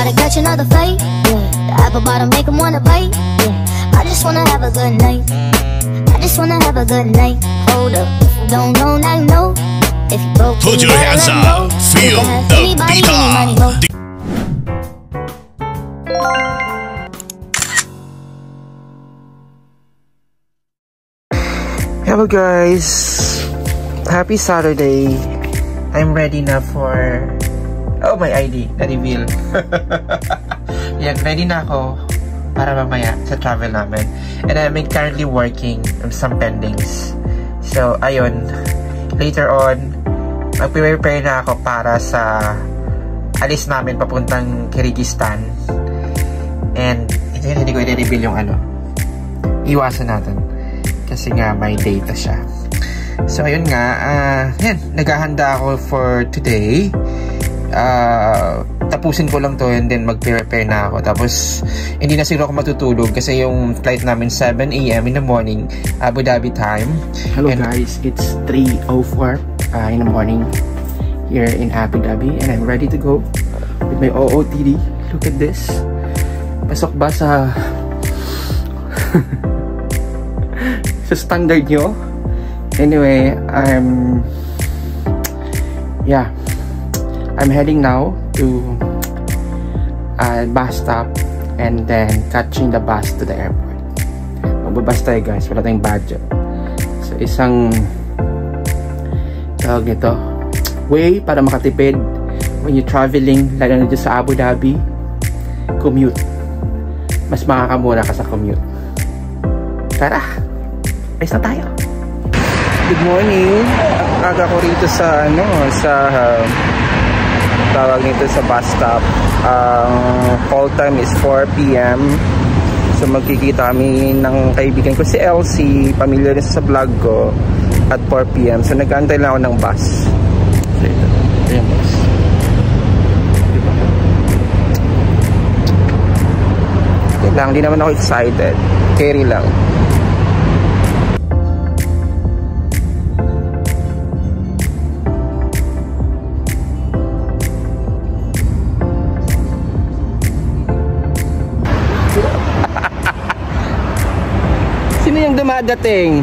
to catch another fight, yeah. The apple bottom make 'em wanna bite, yeah. I just wanna have a good night, I just wanna have a good night. Hold up, if you don't know, now you know. If you broke, put your hands up, feel the beat. Hello guys, happy Saturday. I'm ready na for my ID na-reveal. Yan, ready na ako para mamaya sa travel namin. And I'm currently working on some pendings. So ayun, later on mag-prepare na ako para sa alis namin papuntang Kyrgyzstan. And ito yun, hindi ko i-reveal yung iwasan natin kasi nga may data siya. So ayun nga, yan, naghahanda ako for today. Tapusin ko lang to and then mag-prepare na ako. Tapos hindi na siguro ako matutulog kasi yung flight namin 7 AM in the morning, Abu Dhabi time. Hello guys, it's 3:04 in the morning here in Abu Dhabi and I'm ready to go with my OOTD. Look at this. Pasok ba sa sa standard nyo? Anyway, I'm heading now to bus stop and then catching the bus to the airport. Magbabas tayo guys, wala tayong budget. So isang tawag nito, way para makatipid when you're traveling, lalo na dyan sa Abu Dhabi. Commute, mas makakamura ka sa commute. Tara, race na tayo. Good morning. Aga ko rito sa tawag nito sa bus stop. Call time is 4 PM. So magkikita kami ng kaibigan ko si Elsie, pamilya rin sa vlog ko, at 4 PM. So nag-aantay lang ako ng bus. So ito, ayan bus. Diba? Okay lang, hindi naman ako excited. Carry lang. Sino yung dumadating?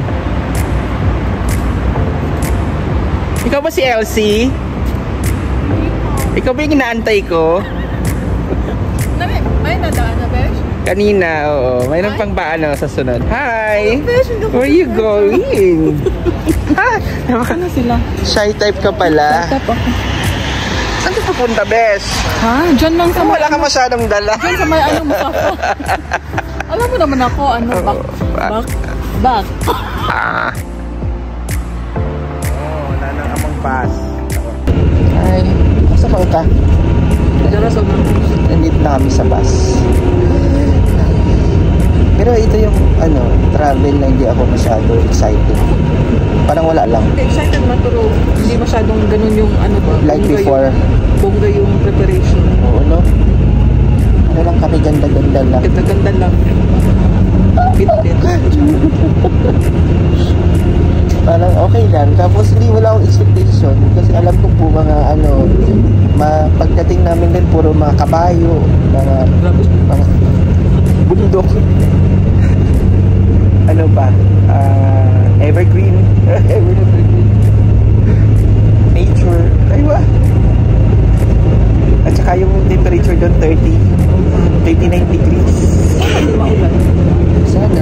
Ikaw ba si Elsie? Ikaw ba yung inaantay ko? May nadaan na, Besh? Kanina, oo. Mayroon pang ba sa sunod? Hi! Where are you going? Ha? Ano sila? Shy type ka pala. Shy type ako. Saan ka papunta, Besh? Ha? Diyan lang sa wala ka masyadong dala. Diyan sa may mo ako. Alam mo naman ako, back. Wala nang amang bus. Ay, nasa ba ka? Nandito na kami sa bus. Pero ito yung travel na hindi ako masyado excited. Parang wala lang. Excited man, pero hindi masyadong ganun yung like before. Bongga yung preparation. Oo, no? Ano lang kami, ganda-ganda lang. Ganda-ganda lang. Bit-bit. Parang okay lang. Tapos hindi, wala akong expectation. Kasi alam ko po mga pagdating namin din puro mga kabayo, mga bundok. Ano ba? Evergreen. Evergreen. Nature. Aywa. At saka yung temperature doon 39 degrees. Sana.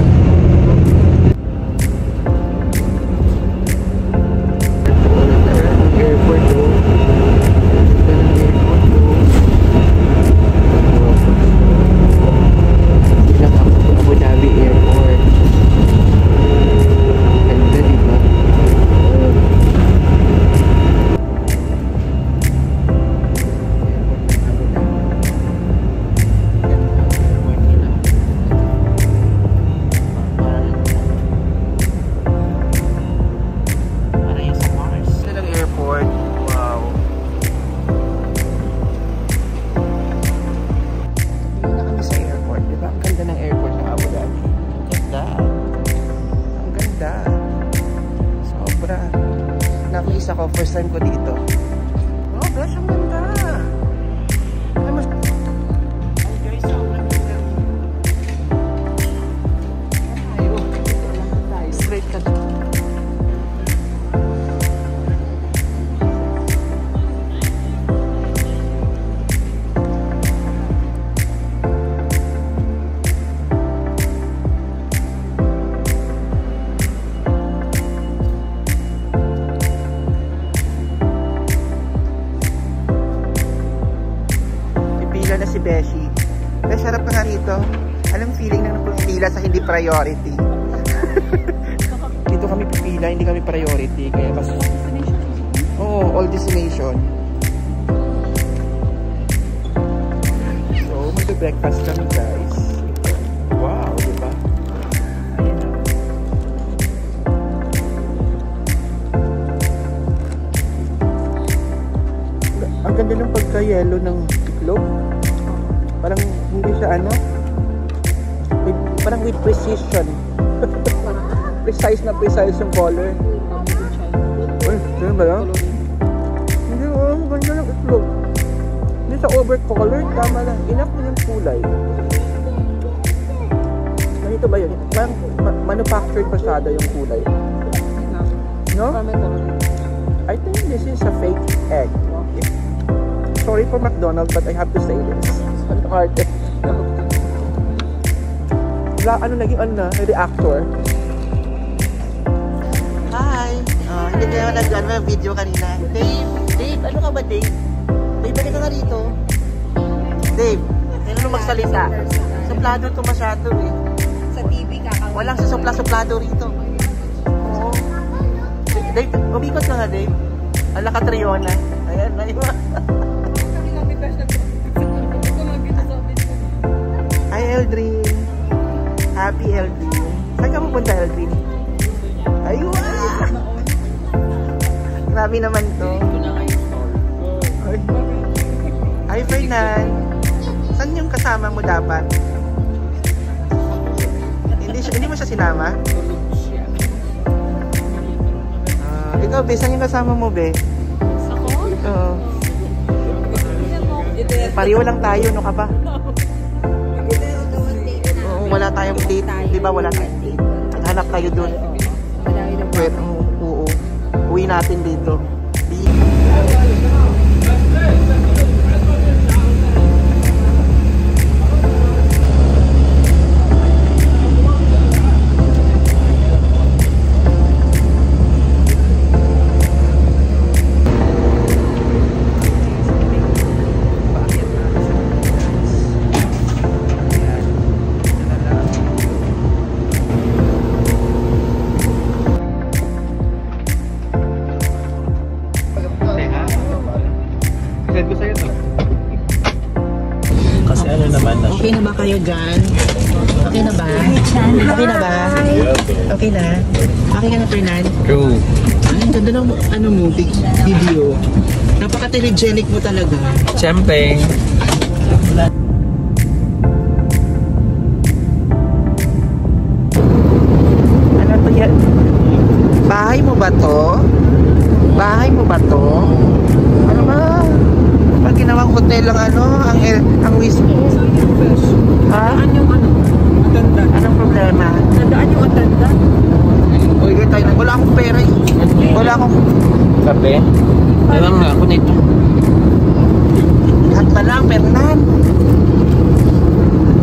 Airport to. Abu Dhabi Airport. Ganda, diba? Na-amaze ako, first time ko dito. Oh, gosh, ang ganda. Beshi. Kaya sarap na nga rito. Anong feeling ng pumila sa hindi priority? Dito kami pipila, hindi kami priority. Kaya mas... Oo, all destination. So, mag-breakfast kami guys. Wow, diba? Ayan o. Ang ganda ng pagka-yellow ng itlog. Parang hindi siya ano. Parang with precision. Precise yung color. Uy, sino ba yan? Hindi, ganda ng itlog. Hindi sa over-colored, tama lang. Enough na yung kulay. Ganito ba yun? Parang manufactured masyado yung kulay. No? I think this is a fake egg. Sorry for McDonald's, but I have to say this. Ang arte. Ano naging reactor? Hi! Hindi kayo nag video kanina. Dave, ano ka ba Dave? Dave, balik ka nga rito. Dave, ano magsalita? Suplado to masyado eh. Sa TV kakawin. Walang susupla-suplado rito. Oo. Dave, umikot ka nga Dave. Ang lakatriona. Ayan, naiwa. Hi Eldrin. Happy Eldrin. Saan ka pupunta Eldrin? Ayun! Grabe naman to. Hi Fernan. Saan yung kasama mo dapat? Hindi mo siya sinama? Ikaw be, saan yung kasama mo be? Ako? Oo. Pariho lang tayo, no ka ba? Oo, wala tayong date. Di ba wala tayong date? Hanap tayo dun. Wait, oo. Uwi natin dito. Okay na ba kayo dyan? Okay na ba? Okay na ba? Okay na? Okay ka na, Fernan? True. Ay, ganda ng video. Napaka-telegenic mo talaga. Siyempre. Ano to yan? Bahay mo ba to? Bahay mo ba to? Ano ba? Pag ginawang hotel lang ang whisky. Ha? Saan yung attendant? Anong problema? Nandaan yung attendant? Uy, tayo na. Wala akong pera eh. Wala akong... Kape? Alam nga ako nito. Lahat na lang, Fernan.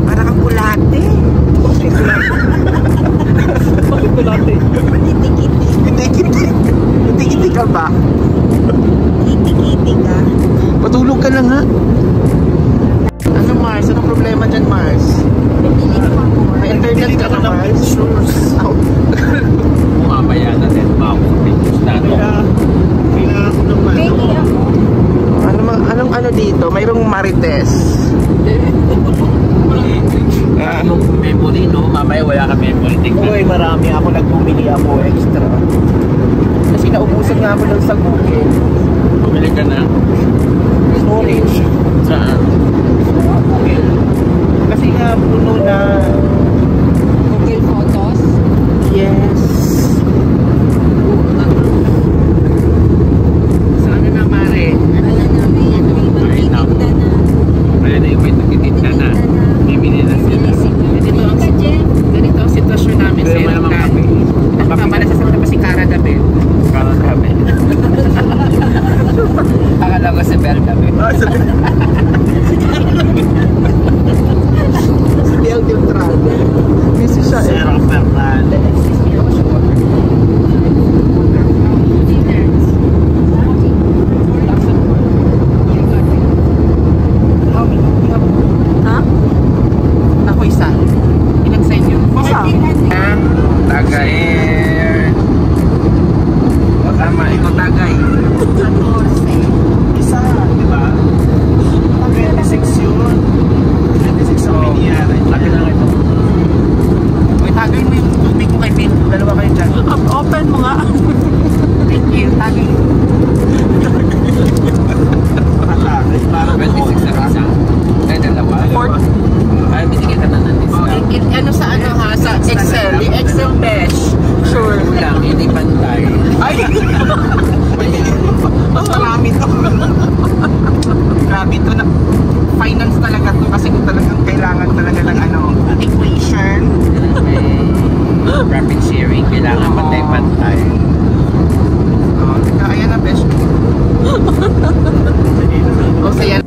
Para kang bulate. Bakit bulate? Kiti-kiti. Kiti-kiti ka ba? Kiti-kiti ka? Patulog ka lang ha. Ano Mars? Anong problema dyan Mars? May internet ka na Mars? Mamaya na din pa ako. Anong dito? Mayroong Marites. Anong memory no? Mamaya wala ka memory. Uy, marami ako. Nagbumili ako extra. Kasi naubusan nga ako lang sa Google. Bumili ka na? Storage. Saan? Kasi nga puno na. Google Photos? Yes. Saan na Mare? Wala namin yan. May tinda na. Wala na yung may nagtitinda na. Bibili na sila. Ganito ang sitwasyon namin sa Iranggan. Nakapapalasasagot na pa si Cara David. Kala kami. Akala ko si Bel kami. Si Del Diltrado. Busy siya eh. Sarah Fernandez. How many? profit sharing. Kailangan pantay-pantay. Ayan na, best. O, saya.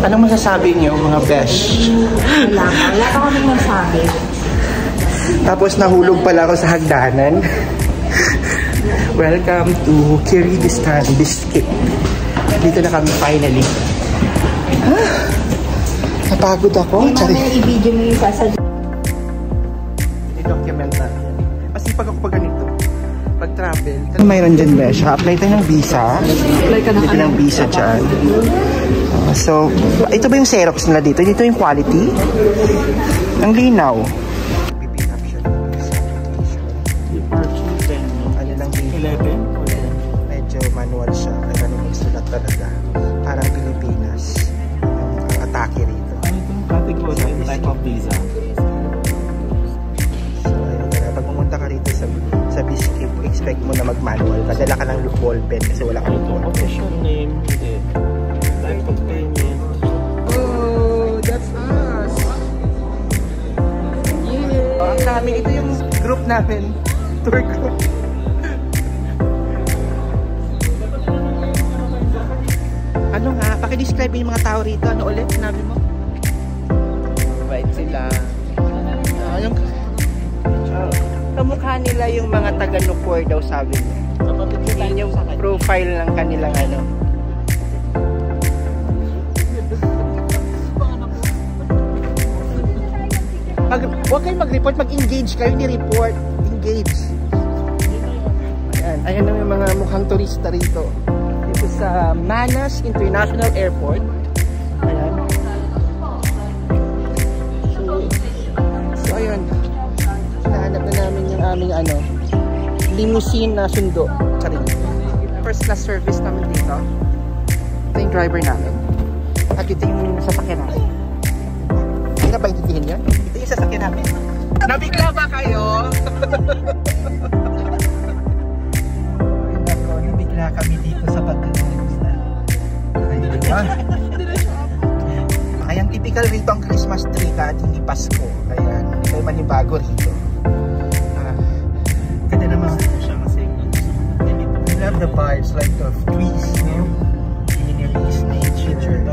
Anong masasabi niyo mga besh? Wala ka kaming masabi. Tapos nahulog pala ako sa hagdanan. Welcome to Kyrgyzstan, Bishkek. Dito na kami finally. Napagod ako. May i-video mo yung sasadya. I-document natin. Kasi pag ako ganito, pag travel, mayroon dyan besh. Apply tayo ng visa. Apply ka Dito ng visa dyan. So, ito ba yung Xerox nila dito? Dito yung quality? Ang linaw. Pipick up siya ng departure venue. Ano lang dito? 11? Medyo manual siya. Kaya ganun magsulat talaga. Parang Pilipinas. Ang atake rito. Ano itong category? Type of visa? So, ayun ka na. Pag pumunta ka rito sa Bishkek, expect mo na mag-manual. Kadala ka ng ball pen kasi wala ka rito. Official name, hindi. Type of payment. Oh, that's us. Yeah. Ang dami. Ito yung group namin. Tour group. Ano nga? Paki-describe yung mga tao rito. Ano ulit? Sinabi mo? Bait sila. Yung kamukha nila yung mga taga-Nukor daw sabi niya. Yun yung profile ng kanilang ano. Huwag kayong mag-report, mag-engage kayo, hindi report. Engage. Ayan, ayan na yung mga mukhang turista rito. Dito sa Manas International Airport. Ayan. So ayun. Hinahanap na namin yung aming ano, limousine na sundo. Sorry. First class service namin dito. Ito yung driver namin. At ito yung sasakyan namin. Hindi na ba intindihin yan? Ito yung sasakyan namin. Nabigla ba kayo? Nabigla kami dito sa pagkakalista. Ay, diba? Ay, ang typical rito ang Christmas tree kahit hindi Pasko. Kaya hindi kayo manibago rito. Ganda naman siya kasi I love the vibes like the trees, no? Greeneries, nature.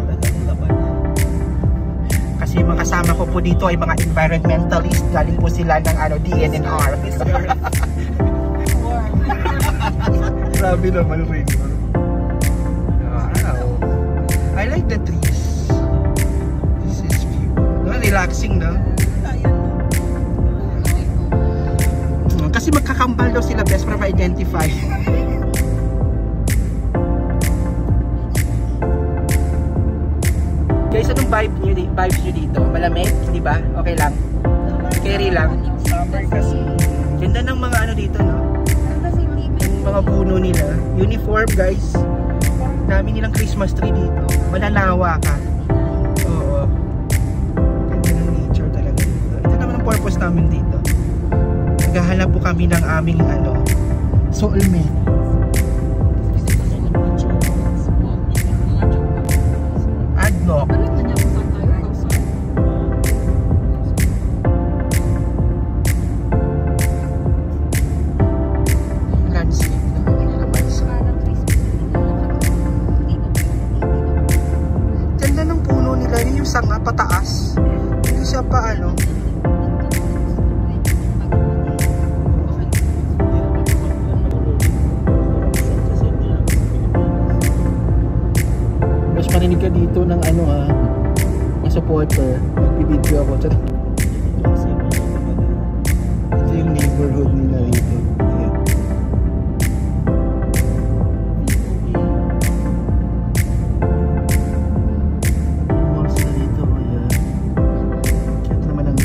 Kasi yung mga kasama ko po dito ay mga environmentalist. Galing po sila ng ano, DNR. Grabe naman rin. Wow. I like the trees. This is view. No, relaxing, no? Kasi magkakambal daw sila best para ma-identify. Guys, anong vibes nyo dito? Malamig, di ba? Okay lang. Carry lang. Summer kasi. Ganda ng mga ano dito, no? Yung mga puno nila. Uniform, guys. Dami nilang Christmas tree dito. Malalawa ka. Oo. Ganda ng nature talaga dito. Ito naman ang purpose namin dito. Naghahanap po kami ng aming ano, soulmate. Adlock. Landscape na kanila bansa. Ganda ng puno nila. Yun yung sanga pataas. Hindi siya pa ano. Marinig ka dito ng ano mga supporter. Magbibideo ako. Ito yung neighborhood nila rito. Ayan. Malls na dito. Ayan. Kaya naman ang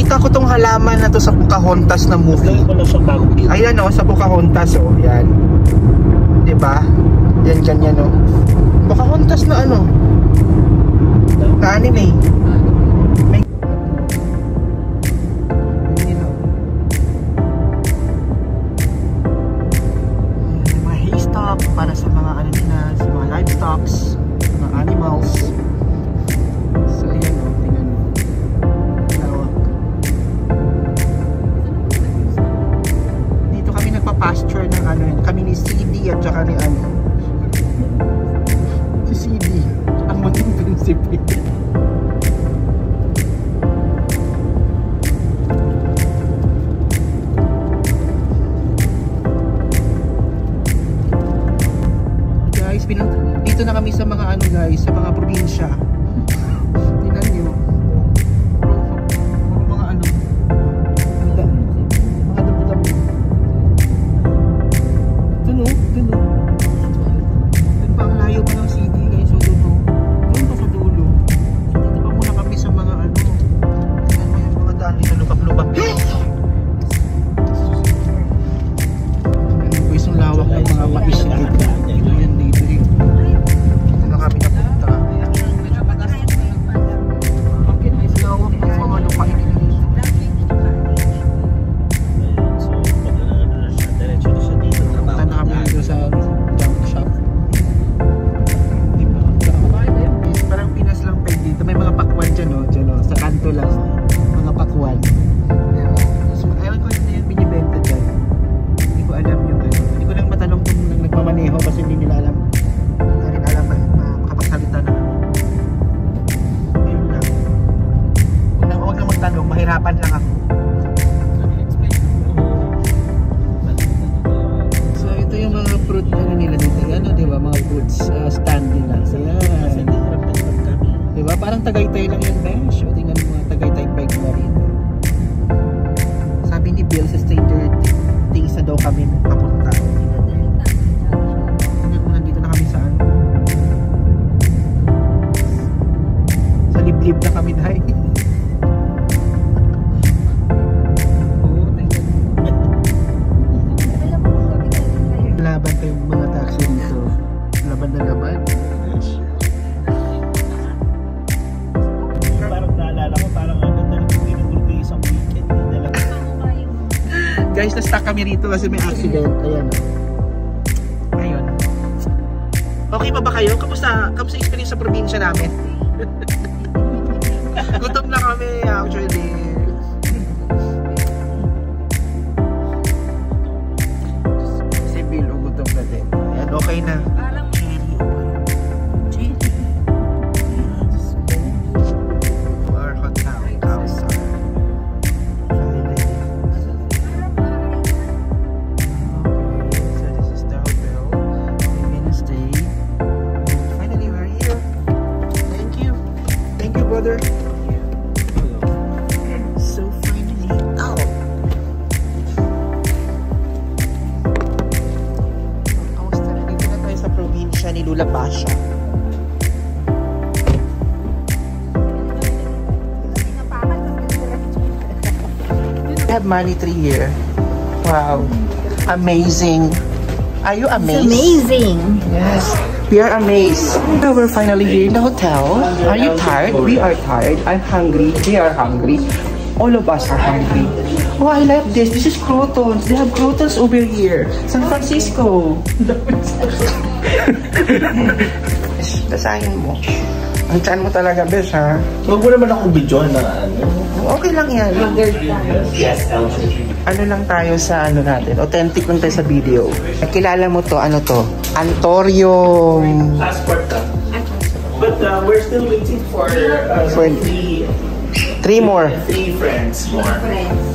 nakita ko tong halaman na to sa Pocahontas na movie. Ayan o, sa Pocahontas o, yan. Diba? Yan ganyan o. Pocahontas na ano? Na anime. May mga haystack para sa mga ano nila, sa mga livestocks, mga animals. So ayan o, tingnan mo. Lawak. Dito kami nagpa-pasture ng ano yun. Kami ni CD at saka ni ano. Si CD. Ang muting prinsipe. Guys, dito na kami sa mga ano guys, sa mga probinsya. Tingnan nyo. Mga ano. Mga damo-damo. Tuno. Ang layo pa ng city guys. So doon pa sa dulo. Dito pa muna kami sa mga ano. Tingnan mo yung mga daan nila lubak-lubak. Guys, yung lawak ng mga mais dito. Mahirapan lang ako. So ito yung mga fruit ano nila dito. Ano, 'di ba? Mga fruits stand nila. Ayan. 'Di ba? Parang Tagaytay lang yan, besh. O tingnan mo mga Tagaytay bike na rin. Sabi ni Bill sa Stranger Things na daw kami papunta. Tingnan mo, nandito na kami sa ano. Sa liblib na kami dahil. Laban pa yung mga taxi dito. Laban na laban. Parang naalala ko, parang ano na ginugol ko isang weekend. Guys, na-stuck kami rito kasi may accident. Ayan o. Ayun. Okay pa ba kayo? Kamusta experience sa probinsya namin? Gutom na kami actually. Okay na. Our hotel outside. Okay, so this is the hotel. We're gonna stay. Finally, we're here. Thank you. Thank you, brother. So finally out. Probinsya ni Lula Pasha. We have money tree here. Wow. Amazing. Are you amazed? It's amazing. Yes. We are amazed. We're finally here in the hotel. Are you tired? We are tired. I'm hungry. They are hungry. All of us are hungry. Oh, I like this. This is crotons. They have crotons over here. San Francisco. Basahin mo. Ang chan mo talaga, bes, ha? Huwag mo naman akong bidyohan na ano. Okay lang yan. Yes, Ano lang tayo sa ano natin. Authentic lang tayo sa video. Nakilala mo to, ano to? Antorium. Passport ka. But we're still waiting for three more. Three friends more.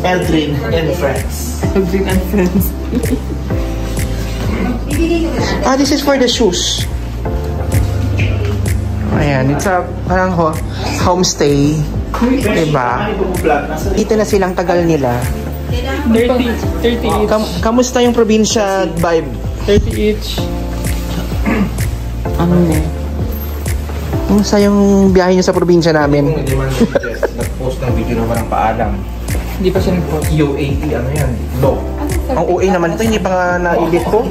Eldrin and friends. Eldrin and friends. This is for the shoes. Ayan, it's a parang homestay. Diba? Dito na silang tagal nila. 30 each. Kamusta yung probinsya vibe? 30 each. Ano ne? Kamusta yung biyahe nyo sa probinsya namin? Nag-post ng video na walang paalam. Hindi pa siya nag-post. UAE, ano yan? Low. Ang OA naman ito, hindi pa nga na-edit ko.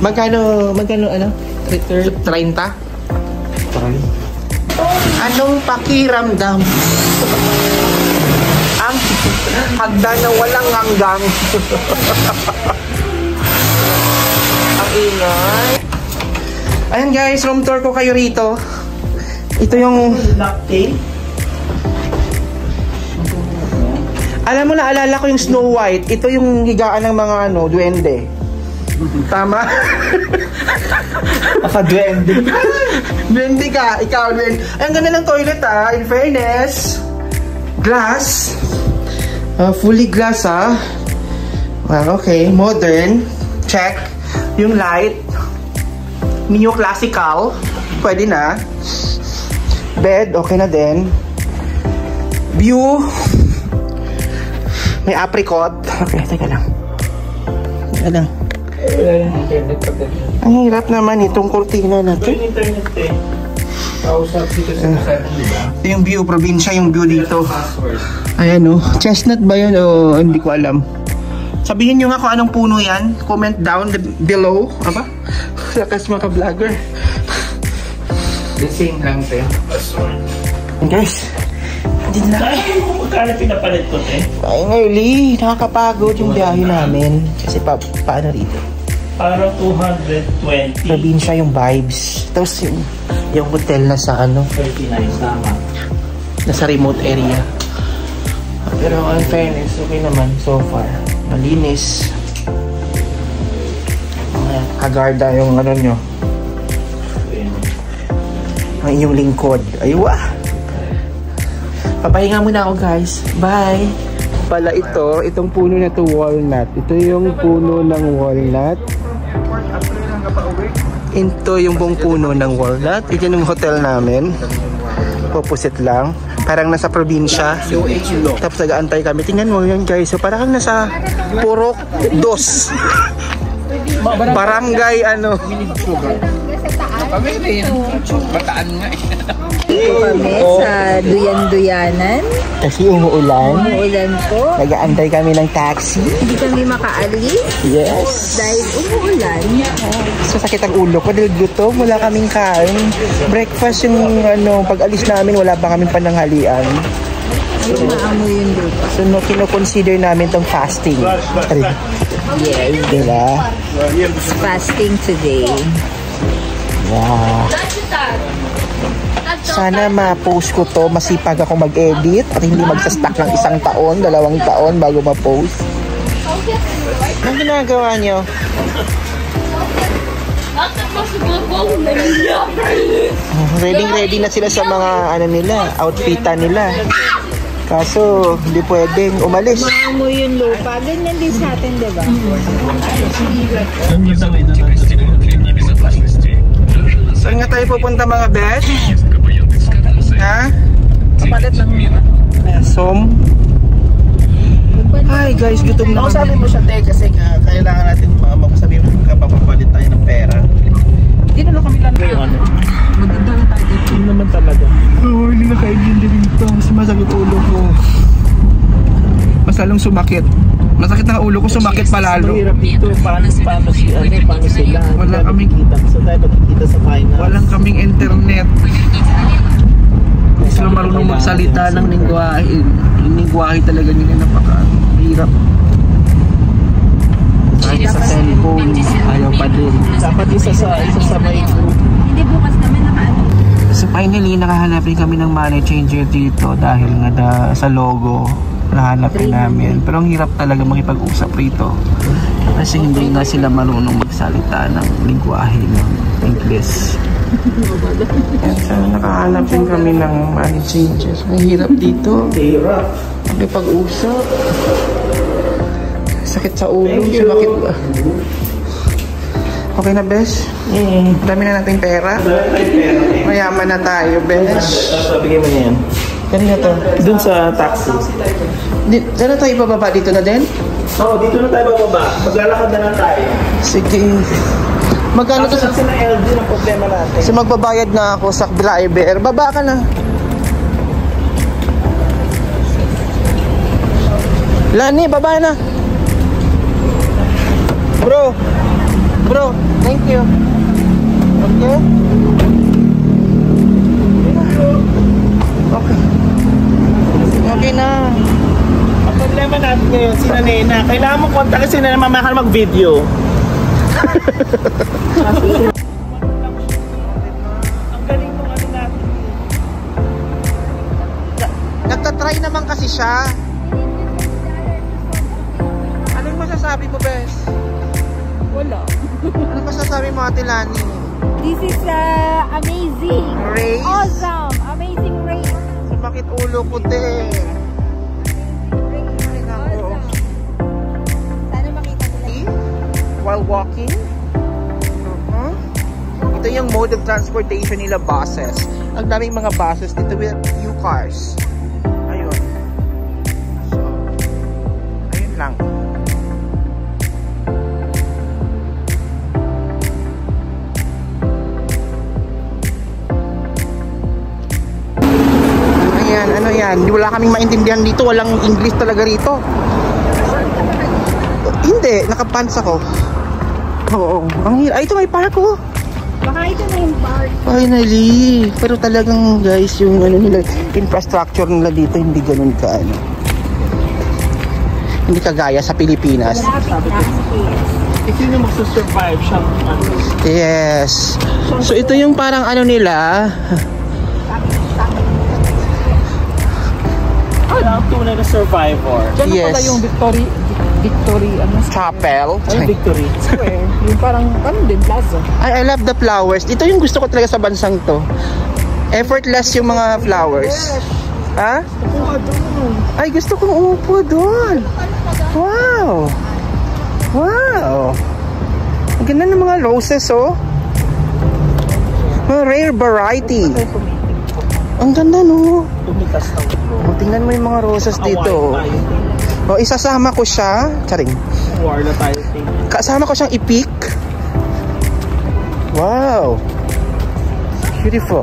Magkano, ano? 30? Anong pakiramdam? Ang hagdan na walang hanggang. Ang ingay. Ayan guys, room tour ko kayo rito. Ito yung latte. Alam mo, naalala ko yung Snow White. Ito yung higaan ng mga duwende. Tama? Duwende. Duwende ka, ikaw duwende. Ang ganda ng toilet in fairness. Glass. Fully glass Well, okay, modern. Check. Yung light. Neo-classical. Pwede na. Bed, okay na din. View. May apricot. Okay, teka lang. Ang hirap naman itong kurtina na to. Internet kausap dito sa diba? Ito yung view, probinsya yung view dito. Ayan Chestnut ba yun o hindi ko alam. Sabihin nyo nga kung anong puno yan. Comment down below. Aba? Lakas mga vlogger. The same lang, te. Guys, hindi na. Magkano pinapalit ko, te? Finally, nakakapagod yung biyahe namin. Kasi paano rito? Parang 220. Probinsya yung vibes. Tapos yung hotel na sa 39, tama. nasa remote area. Pero in fairness, okay naman so far. Malinis. Kagarda yung nyo. Ang inyong lingkod. Aywa! Papahinga muna ako guys. Bye! Pala itong puno na to walnut. Ito yung puno ng walnut. Ito yung buong puno ng walnut. Ito yung hotel namin. Opposite lang. Parang nasa probinsya. Tapos nag-aantay kami. Tingnan mo yun guys. So parang nasa Purok 2. Barangay Bataan nga Dito kami sa Duyan-Duyanan. Kasi umuulan. Umuulan po. Nag-aantay kami ng taxi. Hindi kami makaalis. Yes. Dahil umuulan. So sakit ang ulo ko dahil gutom. Wala kaming kain. Breakfast yung pag-alis namin wala pa kaming pananghalian. Maamoy yung lupa. So kino-consider namin tong fasting. Yes. Diba? Fasting today. Wow. Sana ma-post ko to. Masipag ako mag-edit at hindi magsastock ng 1 taon, 2 taon bago ma-post. Anong ginagawa nyo? Ready na sila sa mga outfitan nila. Kaso, hindi pwedeng umalis. Maamoy yung lupa. Ganyan din sa atin, diba? Saan nga tayo pupunta mga best? Ha? Kapalit lang. Som? Hi guys, gutom na kami. Sabi mo siya, te, kasi kailangan natin sabihin mo magpapalit tayo ng pera. Hindi na lang kami lang. Maganda na tayo. Yun naman talaga. Hindi na kayo dito. Mas masakit ulo ko. Mas lalong sumakit. Masakit na ulo ko, sumakit palalo. Mahirap dito. Paano sila? Wala kaming kita. So tayo magkikita sa finance. Walang kaming internet. Hindi sila marunong magsalita ng lingwahe. Yung lingwahe talaga nila napaka-hirap. Kahit sa cellphone, ayaw pa din. Dapat isa sa may group. Hindi bukas naman nakaano. So finally, nakahanapin kami ng money changer dito dahil nga sa logo nahanapin namin. Pero ang hirap talaga makipag-usap rito kasi hindi nga sila marunong magsalita ng lingwahe ng English. So nakahanap din kami ng money changers. Mahirap dito makipag-usap. Sakit sa ulo. Sumakit ba? Okay na, Besh? Dami na natin pera. Mayaman na tayo, Besh. Bigyan mo niya yan. Kanina to? Dun sa taxi. Saan na tayo ibababa? Dito na din? Oo, dito na tayo bababa. Maglalakad na lang tayo. Sige. Magkano to sa... Kasi na LG na po. problema natin. Kasi magbabayad na ako sa driver. Baba ka na. Lani, baba na. Bro, thank you. Okay? Okay na. Ang problema natin ngayon, si Nena. Kailangan mo kontakin si Nena, mamaya ka na mag-video. Ang galing nung ano natin. Nagtatry naman kasi siya. Anong masasabi mo, Bes? Wala. Anong masasabi mo, Ate Lani? This is amazing. Race? Awesome. Amazing race. Bakit ulo ko din? Awesome. Sana makita nila. While walking? Ito yung mode of transportation nila, buses. Ang daming mga buses dito with few cars. Ayun. So, ayun lang. Ayan, ano yan? Wala kaming maintindihan dito. Walang English talaga rito. Hindi, nakapants ako. Oo. Ang hirap. Ay, ito may park oh. Baka ito na yung park. Finally. Pero talagang guys, yung ano nila, infrastructure nila dito hindi ganun ka ano. Hindi kagaya sa Pilipinas. Ito yung magsusurvive siya. Yes. So ito yung parang ano nila. Ang tunay na survivor. Diyan Yes. pala yung Victory, ano? Chapel. Ano Victory? Square. Yung parang, ano din, plaza. I love the flowers. Ito yung gusto ko talaga sa bansang to. Effortless yung mga flowers. Ha? Ay, gusto kong umupo doon. Wow. Wow. Ang ganda ng mga roses, oh. Mga rare variety. Ang ganda, no? Tumitas na ulo. Oh, tingnan mo yung mga roses dito. Oh, isasama ko siya. Charing. War na tayo. Kasama ko siyang i-pick. Wow. Beautiful.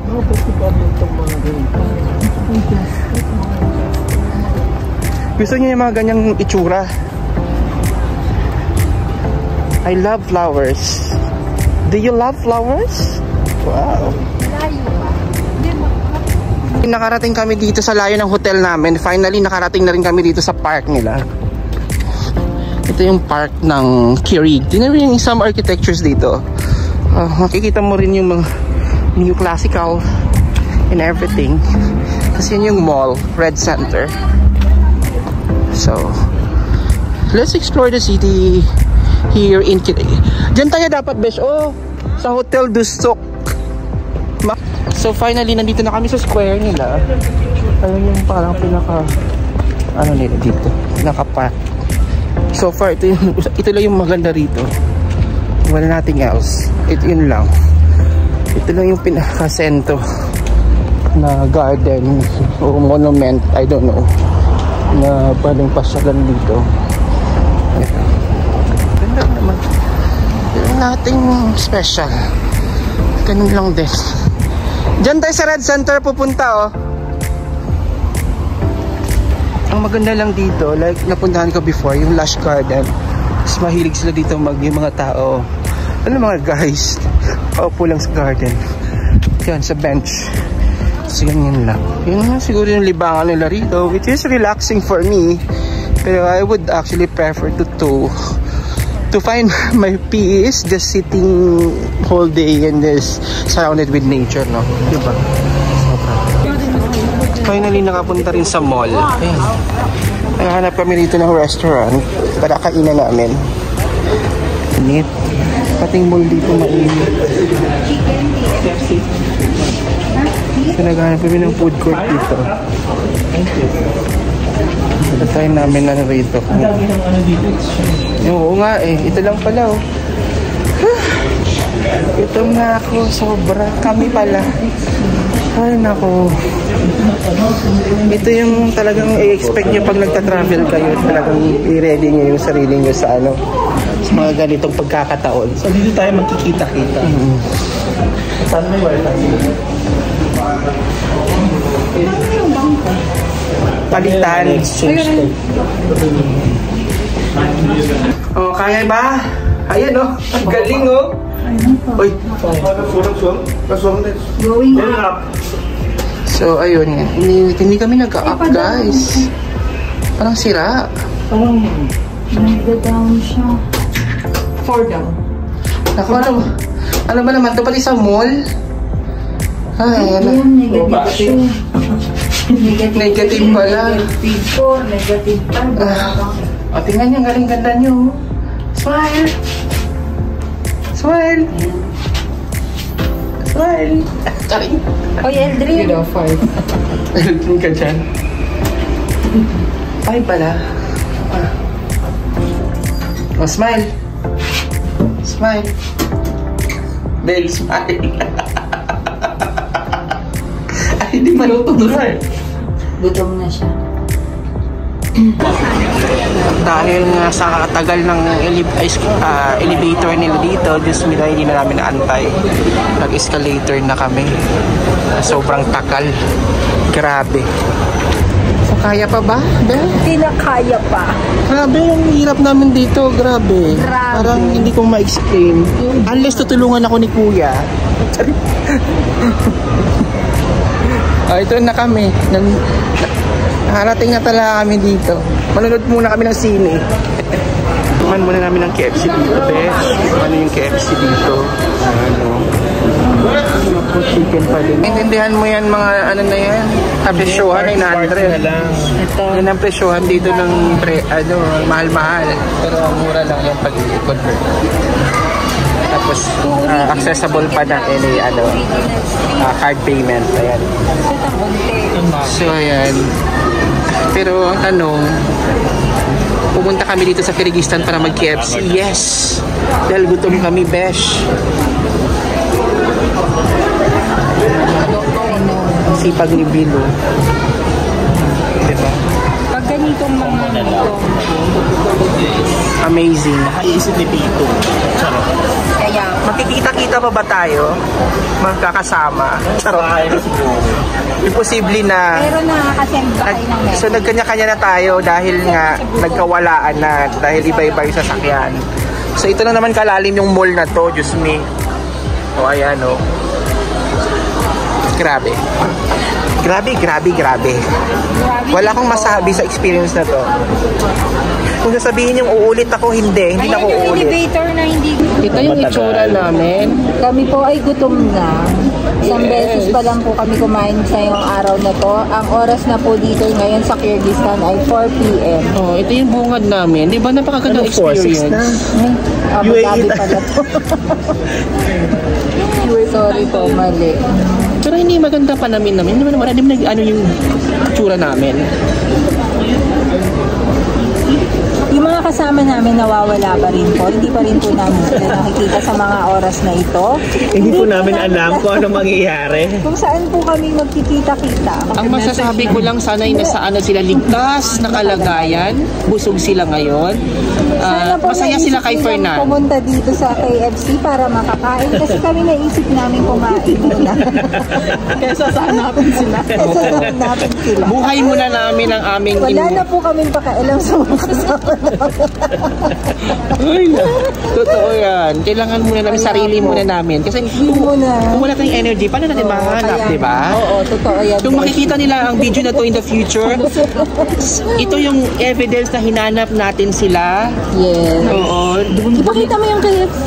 Gusto niyo yung mga ganyang itsura? I love flowers. Do you love flowers? Wow. Nakarating kami dito sa layo ng hotel namin. Finally, nakarating na rin kami dito sa park nila. Ito yung park ng Kirig. Tingnan mo yung some architectures dito. Makikita mo rin yung mga neoclassical and everything. Kasi yun yung mall, Red Center. So, let's explore the city here in Kirig. Diyan tayo dapat, besh. Oh, sa Hotel Dusok. So finally, nandito na kami sa square nila. Ayun yung parang pinaka ano nila dito, pinaka-park. So far, ito lang yung maganda rito. Wala nothing else. Ito yun lang. Ito lang yung pinaka-sento na garden o monument, I don't know, na pwedeng pasyalan dito. Ganda naman. Nothing special. Ganun lang din. Diyan tayo sa Red Center pupunta, oh. Ang maganda lang dito, like napuntahan ko before, yung Lush Garden. Mas mahilig sila dito yung mga tao. Ano mga guys? Paupo lang sa garden. Yan, sa bench. So yan lang. Yun siguro yung libangan nila rito, which is relaxing for me. Pero I would actually prefer to find my peace just sitting whole day and this surrounded with nature, no? Diba? Finally, nakapunta rin sa mall. Ayan. Nakahanap kami dito ng restaurant para kainan namin. Init. Pating mall dito mainit. So, naghahanap kami ng food court dito. Try namin na rito. Oo nga eh. Ito lang pala oh. Ito nga ako. Sobra. Kami pala. Ay nako. Ito yung talagang i-expect nyo pag nagta-travel kayo. Talagang i-ready nyo yung sarili nyo sa ano, sa mga ganitong pagkakataon. So dito tayo magkikita-kita. Saan may wifi? Palitan. Exchange. Oh, kaya ba? Ayan oh. Ang galing oh. Uy. Going up. So, ayun. Hindi kami nag-up, guys. Parang sira. Parang nag-down siya. 4 down. Naku, ano ba naman? Ito pati sa mall? Ay, ano? Negative. Negative pala. Negative 4, negative 5. O, tingnan niyo. Galing ganda niyo. Smile. Smile. Smile. Sorry. Oy, Eldrin. 5. Eldrin ka dyan. 5 pala. O, smile. Smile. Bel, smile. Ay, hindi malututunan. Gutom na siya. Dahil nga sa katagal ng elevator nila dito, Diyos me, hindi na namin naantay. Nag-escalator na kami. Sobrang takal. Grabe. So, kaya pa ba, Bel? Hindi na kaya pa. Grabe, yung hirap namin dito. Grabe. Parang hindi ko ma-explain. Unless tutulungan ako ni Kuya. Ito na kami. Nakarating na talaga kami dito. Manonood muna kami ng sine. Tuman muna namin ng KFC dito, besh. Ano yung KFC dito? Ano? Chicken pa din. Intindihan mo yan mga ano na yan? Presyohan, 900. Yan ang presyohan dito ng mahal-mahal. Pero mura lang yan pag i-convert. Tapos accessible pa ng any card payment. Ayan. So ayan. Pero ang tanong, pumunta kami dito sa Kyrgyzstan para mag-KFC. Yes! Dahil gutom kami, besh. Sipag ni Bilo. Diba? Pag ganitong mga Amazing. Nakaisip ni Pito. Charot. kaya Makikita-kita pa ba tayo? Magkakasama? Charot. Imposible na. pero nakakasend ba kayo ng message? So nagkanya-kanya na tayo dahil nga nagkawalaan na dahil iba-iba yung sasakyan. So ito na naman kalalim yung mall na to, Diyos me. O ayan o. Grabe. Grabe. Wala akong masabi sa experience na to. Kung sasabihin yung uulit ako, hindi na ako Ayan yung uulit. elevator na hindi. Ito yung itsura namin. Kami po ay gutom na. Isang beses pa lang po kami kumain sa yung araw na to. Ang oras na po dito ngayon sa Kyrgyzstan ay 4 p.m. Oh, ito yung bungad namin. Di ba napakagandang experience? Abu Dhabi pala to. Sorry po, mali. Pero hindi maganda pa namin. Hindi naman ano yung itsura namin. Yung mga kasama namin nawawala pa rin po. Hindi pa rin po namin sila nakikita sa mga oras na ito. Hindi po namin alam kung ano mangyayari. Kung saan po kami magkikita-kita. Ang masasabi ko lang, sana'y nasa sila ligtas na kalagayan. Busog sila ngayon. Masaya sila kay Fernand. Pumunta dito sa KFC para makakain kasi kami naisip namin kumain muna. Kesa saan natin sila. Buhay muna namin ang aming Wala na po kaming pakialam sa mga kasama namin. Ay, totoo yan. Kailangan muna namin, sarili muna namin. Kasi kung wala tayong energy, paano natin mahanap, di ba? Oo, totoo yan. Kung makikita nila ang video na to in the future, ito yung evidence na hinanap natin sila. Yes. Oo. Ipakita mo yung KFC.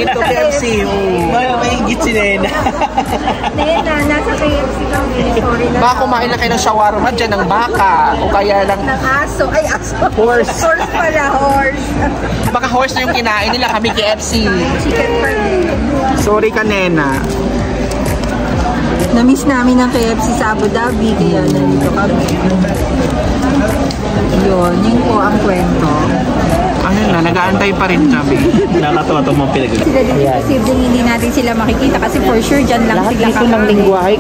Ito KFC. May higit si Nena. Nena, nasa KFC kami. Sorry na. Baka kumain lang kayo ng shawarma dyan, ng baka. O kaya lang Ng aso. Ay, aso. horse. Horse pala, horse. Baka horse na yung kinain nila, kami KFC. Chicken pa rin. Sorry ka, Nena. Na-miss namin ang KFC sa Abu Dhabi, kaya nandito kami. Yun po ang kwento. Ano na, nag-aantay pa rin kami. Nakakatawa itong mga pinag- Sila dito kasi hindi natin sila makikita kasi for sure dyan lang Lahat sila dito ng lingwahe,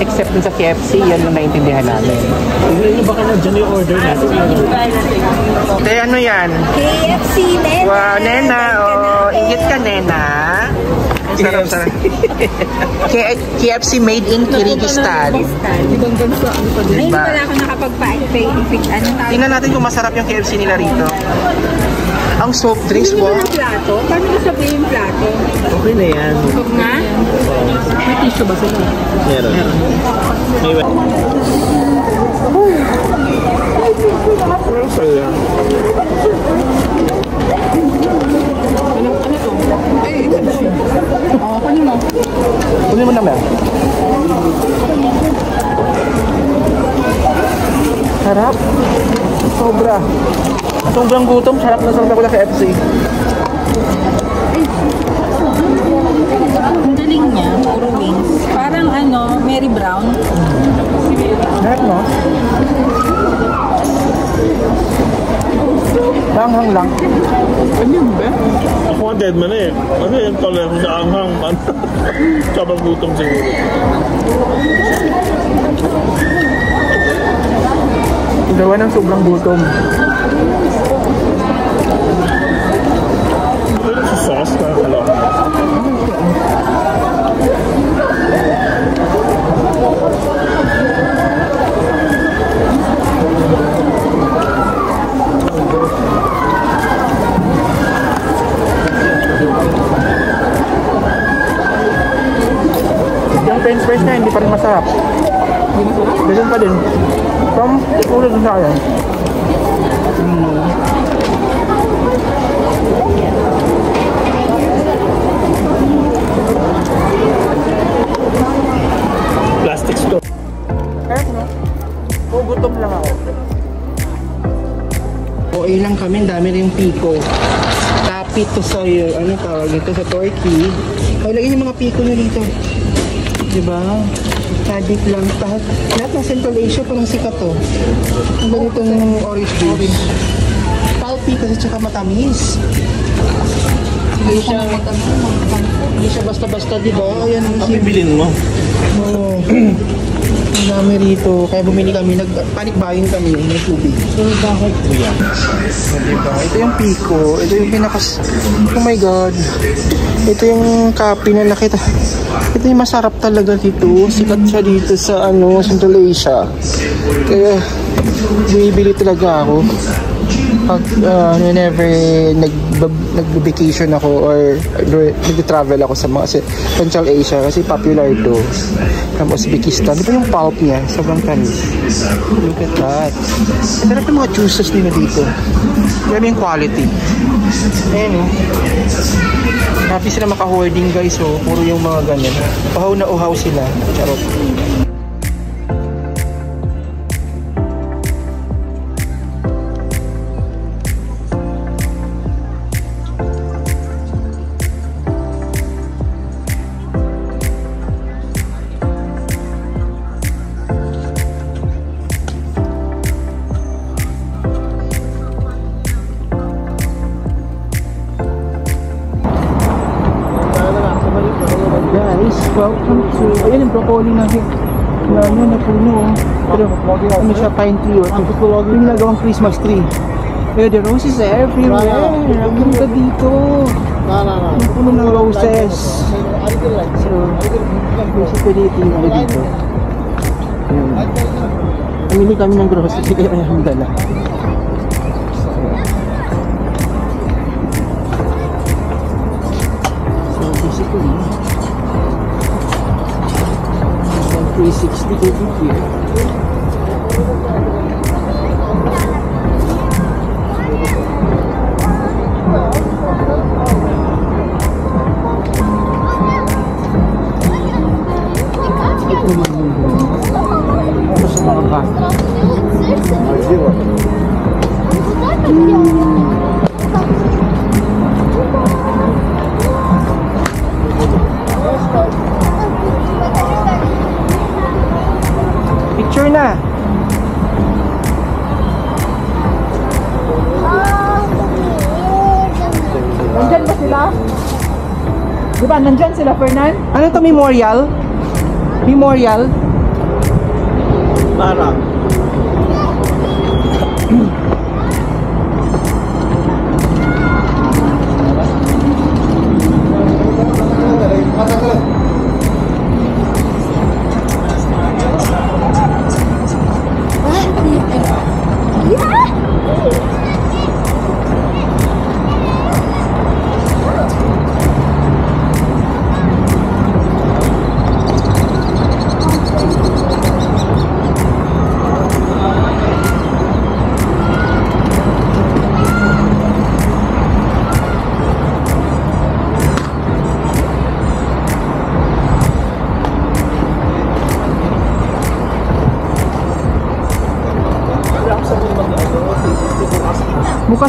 except dun sa KFC, yan ang naintindihan namin. Hindi baka nandiyan yung order natin. Te, ano yan? KFC, Nena. Wow, Nena. Oh, ingit ka, Nena. Sarap, sarap. KFC made in Kyrgyzstan. Ibang bansa. Ay, hindi pala ako nakapagpa-pick. Tingnan natin kung masarap yung KFC nila rito. Ang soft drinks Hindi po. mo plato? Paano mo sabihin yung plato? Okay na yan. Huwag nga? May tissue ba sila? Meron. May Ano to? Ay, kunin mo. Kunin mo naman. Sarap. Sobra. Sobrang gutom. Sarap na sarap ako na KFC. Ang galing niya, puro wings. Parang ano, Mary Brown. Sarap, no? Langhang lang. Ano ba? Ako nga dead man eh. Kasi yung tolerance sa anghang. Sobrang gutom siguro. Gawa ng sobrang gutom. Pero sa sauce na kalaw. Yung french fries na hindi pa rin masarap. Ganun pa din. From ulo dun sa akin. Plastic store. Kahit no? Gutom lang ako. OA lang kami, dami rin yung piko. Tapit to sa, ano tawag dito, sa Turkey. Ay, lagyan yung mga piko nyo dito. Diba? Sabit lang. Lahat ng Central Asia parang sikat to. Ang ganitong orange juice. Pulpy kasi tsaka matamis. Hindi siya basta-basta, diba? Ayan ang Bibilin mo. Oo. Ang dami rito. Kaya bumili kami. Nag-panic buying kami. May tubig. So, bakit? Diba? Ito yung piko. Ito yung pinakas... Oh my God. Ito yung kape na nakita. Ito yung masarap talaga dito. Sikat siya dito sa Central Asia. Kaya bumibili talaga ako. Pag whenever nag-vacation ako or nag-travel ako sa mga Central Asia kasi popular to. Tapos Uzbekistan. Di ba yung pulp niya? Sobrang tamis. Look at that. Sarap yung mga juices nila dito. Grabe yung quality. Ayan o. Happy sila maka-hoarding guys o. Puro yung mga ganyan. Uhaw na uhaw sila. Charot. Guys, welcome to... Ayan yung broccoli na puno. Pero ano siya, pine tree or yung ginagawang Christmas tree. Pero the roses are everywhere. Ang ganda dito. Yung puno ng roses. So, basically ito yung dito. Pamili kami ng grocery kaya ang dala. So basically 360 over here. Ito sa mga bata. Picture na. Nandyan ba sila? Diba, nandyan sila, Fernan? Ano to, memorial? Memorial? Parang.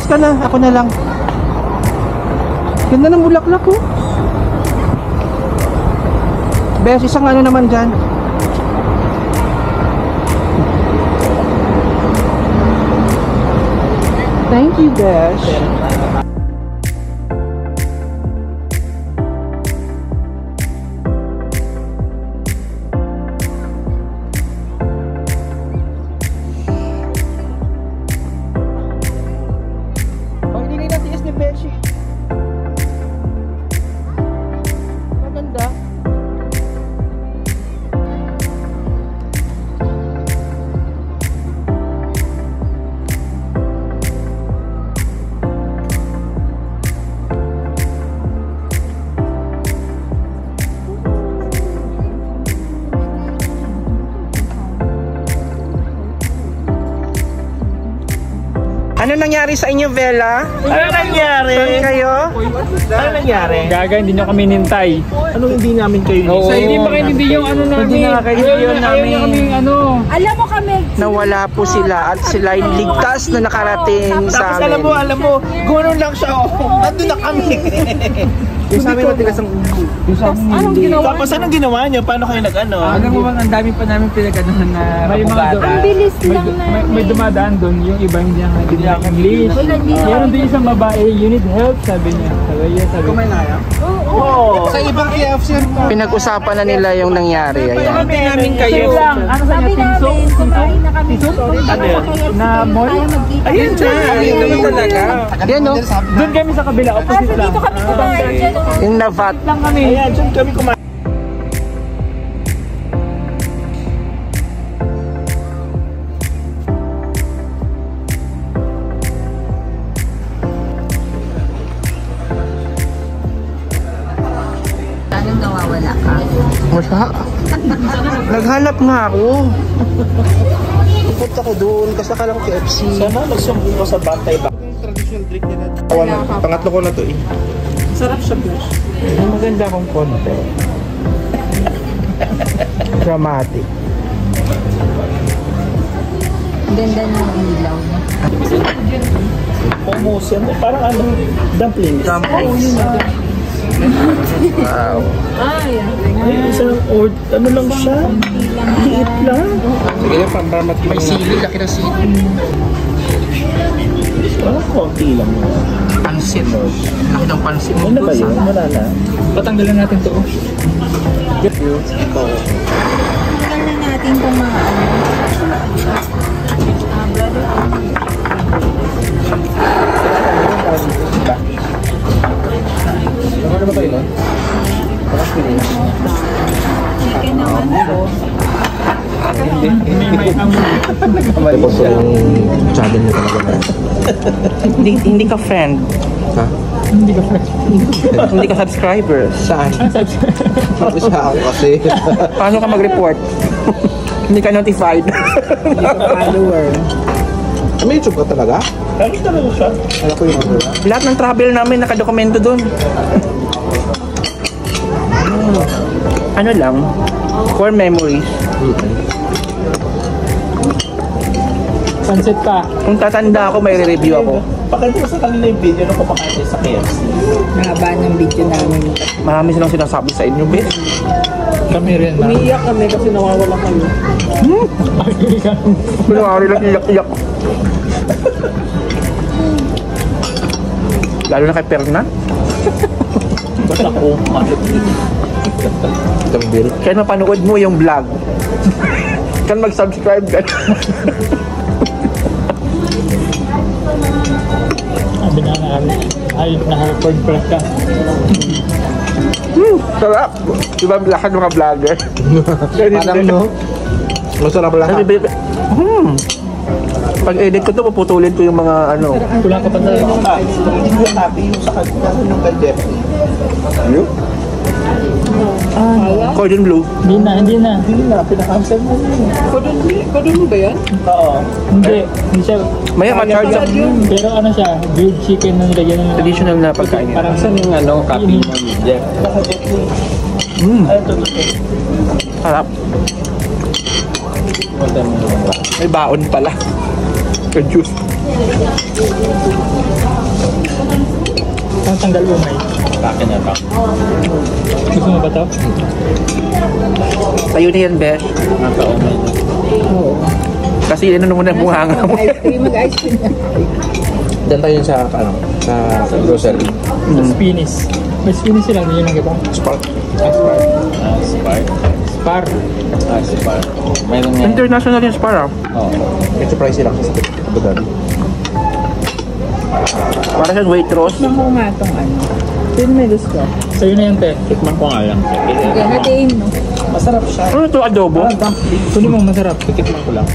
Bukas ka na, ako na lang. Ganda ng bulaklak oh. Bes, isang ano naman dyan. Thank you, Bes. Ano nangyari sa inyo, Bella? Ano nangyari? Saan kayo? Ano nangyari? Gaga, hindi nyo kami nintay. Anong hindi namin kayo Oo. So, hindi ba kayo hindi yung ano namin? Hindi na kayo yun namin. Ayaw nyo kami ano. Alam mo kami. Nawala po sila at sila ay ligtas na nakarating sa Tapos amin. alam mo, gano'n lang siya. Nandun na kami. Yung sa amin matigas ang ulo. Anong ginawa? Tapos anong ginawa niyo? Paano kayo nag-ano? Alam mo bang ang dami pa namin pinaganohan na may mga Ang bilis lang na. may dumadaan doon, yung iba hindi niya English. Meron din isang babae, you need help, sabi niya. Sabi ko. Oo. Sa ibang KFC, pinag-usapan na nila yung nangyari. Ayan. Sabi namin Kayo kayo. lang, ano sa Sabi niya, namin, kumain na kami. Ano yun? na mall? Ayun siya. Ayun talaga. Yan no? Doon kami sa kabila, opposite lang. Dito kami kumain. Yung navat. Lang kami. Ayan, dyan kami kumain. Anong nawawala ka? Wala. Naghanap nga ako. Pupunta ko doon kasi akala ko KFC. Sana magsumbong ko sa bantay ba? Traditional drink nila. Pangatlo ko na to eh. Sarap siya, Bush. May maganda akong konti. Dramatic. Ang ganda ng ilaw niya. Hummus yan. Parang ano, dumplings. Wow. Ay, isang ano lang siya? Liit lang. Sige na, para may sili. Laki na sili. Parang konti lang. Pansit. Laki ng pansit. Ano ba yun? Wala na. Patanggalan natin to. Tagal na natin kung mga ano. Ano ba kayo nun? Chicken naman po. Tapos yung channel na talaga. Hindi ka friend. Ha? Hindi ka fresh. Hindi ka subscriber. Saan? Isa ako kasi. Paano ka mag-report? Hindi ka notified. Hindi ka follower. May YouTube ka talaga? Lagi talaga siya. Alam ko yung mga. Lahat ng travel namin nakadokumento doon. Ano lang? For memories. Sunset pa. Kung tatanda ako, may re-review ako. Pakita mo sa kanila yung video na kumakain tayo sa KFC. Mahaba ng video namin. Marami silang sinasabi sa inyo, Beth. Kami rin. Umiiyak kami kasi nawawala kami. Kunwari lang iyak-iyak. Lalo na kay Perna. Ba't ako? Kaya mapanood mo yung vlog. Kan mag-subscribe ka. Sabi na ay naka-record press ka. Sarap. Diba lahat mga vlogger? Parang no? Masarap lahat. Pag-edit ko to, puputulin ko yung mga ano. Kulang ka pa talaga. Hindi ko happy yung sa kanila yung kandep. Ano? Cordon bleu. Hindi na. Hindi na, pinakansel mo yun. Kodon mo ba yan? Oo. Hindi siya. Maya ka-charge ako. Pero ano siya, grilled chicken na nilagyan ng Traditional na pagkain. parang Saan yung ano, copy mo, Jeff? Nakadep mo. Ano to? Harap. May baon pala. Juice. Ang tanggal umay. Akin na ito. Gusto mo ba ito? Tayo na yan, Beth. Nasa umay. Oo. Kasi ano naman ang buhanga mo. Ice cream, mag-ice cream. Diyan tayo sa, ano, sa grocery. Spinis. May spinis sila. Yun ang iba. Spark. Spark. Spar. Spark. Mayroon nga. International yung Spar, ah. Oo. Ito price lang sa Abu Dhabi. Para siyang Waitrose. Tikman ko nga itong ano. Sino may gusto? Sa'yo na yan, te. Tikman ko nga lang. Okay, hatiin mo. Masarap siya. Ano ito, adobo? Kunin mo, masarap. Tikman ko lang.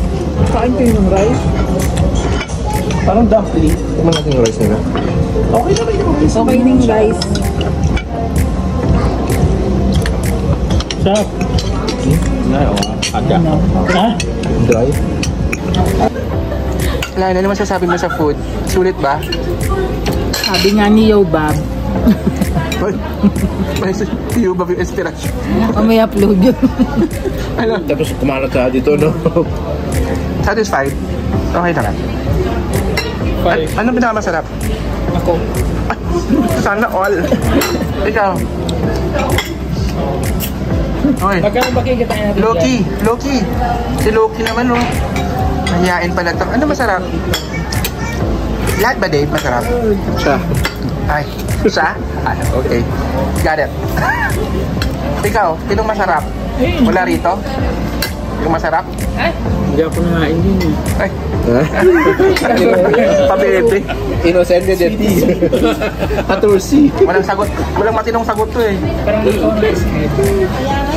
Kain kayo ng rice. Parang dumpling. Tingnan natin yung rice nila. Okay na rin yung rice. Okay ng rice. Sarap. Aga. Ha? Dry. Wala na naman sasabi mo sa food. Sulit ba? Sabi nga ni Yobab. May iyo ba yung inspiration? May upload yun. Ano? Tapos kumalat ka dito, no? Satisfied? Okay na lang. Ano pinakamasarap? Ako. Sana all. Ikaw. Okay. Magkano ba kikita natin Loki. Loki. Si Loki naman, no? Mahihain pala ito. Ano masarap? Lahat ba, Dave? Masarap? Siya. Ay, siya? Ay, okay. Got it. Ikaw, sinong masarap? Wala rito? Yung masarap? Hindi ako nangain din eh. Ay. Pabebe. Innocent na dyan. Patursi. Walang sagot. Walang matinong sagot to eh. Parang gusto ko na isip.